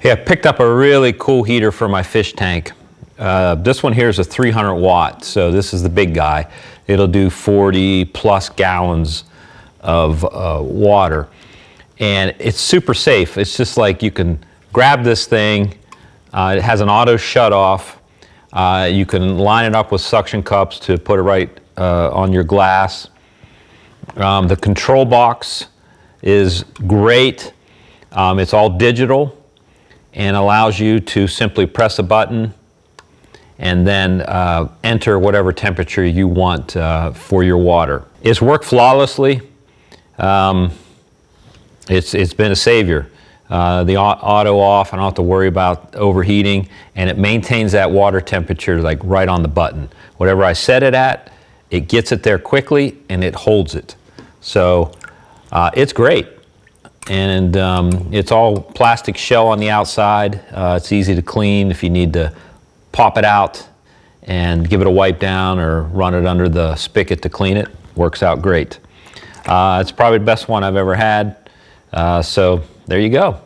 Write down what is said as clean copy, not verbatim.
Yeah, I picked up a really cool heater for my fish tank. This one here is a 300 watt, so this is the big guy. It'll do 40 plus gallons of water. And it's super safe. It's just like you can grab this thing. It has an auto shut off. You can line it up with suction cups to put it right on your glass. The control box is great. It's all digital and allows you to simply press a button and then enter whatever temperature you want for your water. It's worked flawlessly. It's been a savior. The auto off, I don't have to worry about overheating, and it maintains that water temperature like right on the button. Whatever I set it at, it gets it there quickly and it holds it. So it's great. And it's all plastic shell on the outside. It's easy to clean if you need to pop it out and give it a wipe down or run it under the spigot to clean it. Works out great. It's probably the best one I've ever had. So there you go.